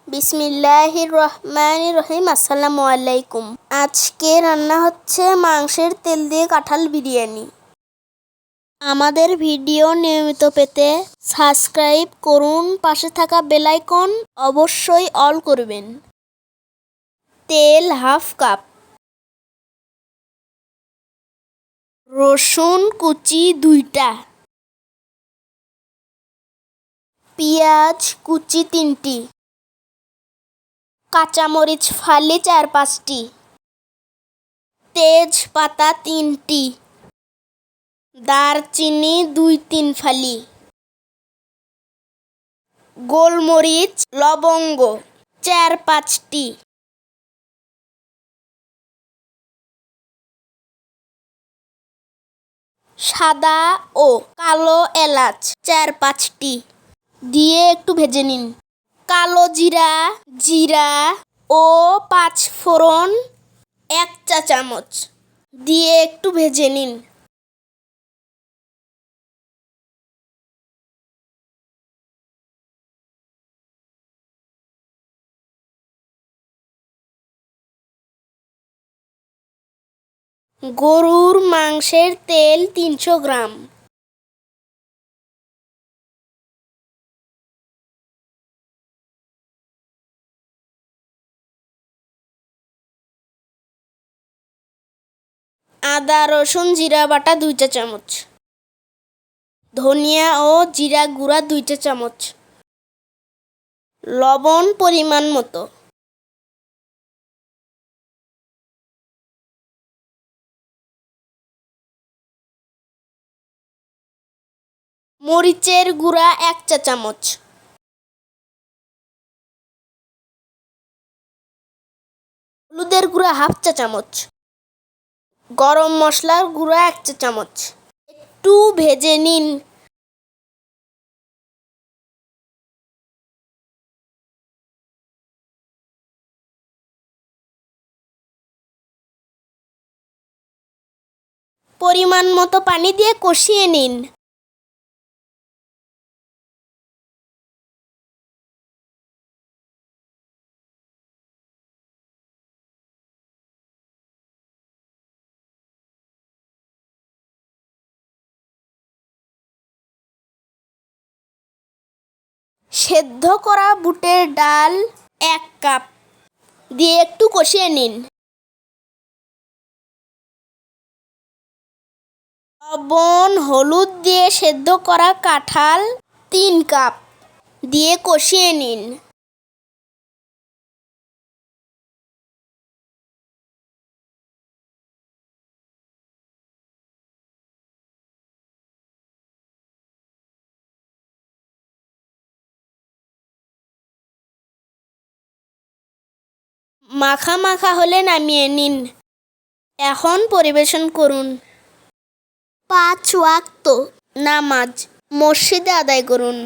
বিসমিল্লাহির রহমানির রহিম। আসসালামু আলাইকুম। আজকে রান্না হচ্ছে মাংসের তেল দিয়ে কাঁঠাল বিরিয়ানি। আমাদের ভিডিও নিয়মিত পেতে সাবস্ক্রাইব করুন, পাশে থাকা বেল আইকন অবশ্যই অল করবেন। তেল হাফ কাপ, রসুন কুচি 2টা, পেঁয়াজ কুচি 3টি, কাঁচামরিচ ফালি 4-5টি, তেজপাতা 3টি, দারচিনি 2-3 ফালি, গোলমরিচ লবঙ্গ 4-5টি, সাদা ও কালো এলাচ 4-5টি দিয়ে একটু ভেজে নিন। কালো জিরা, জিরা ও 5 ফোড়ন 1 চা চামচ দিয়ে একটু ভেজে নিন। গরুর মাংসের তেল 300 গ্রাম, আদা রসুন জিরা বাটা 2 চা চামচ, ধনিয়া ও জিরা গুঁড়া 2 চা চামচ, লবণ পরিমাণ মতো, মরিচের গুঁড়া 1 চা চামচ, হলুদের গুঁড়া হাফ চা চামচ, গরম মশলার গুঁড়া 1 চা চামচ। একটু ভেজে নিন। পরিমাণ মতো পানি দিয়ে কষিয়ে নিন। সেদ্ধ করা বুটের ডাল 1 কাপ দিয়ে একটু কষিয়ে নিন। লবণ হলুদ দিয়ে সেদ্ধ করা কাঁঠাল 3 কাপ দিয়ে কষিয়ে নিন। মাখা মাখা হলে নামিয়ে নিন। এখন পরিবেশন করুন। 5 ওয়াক্ত নামাজ মসজিদে আদায় করুন।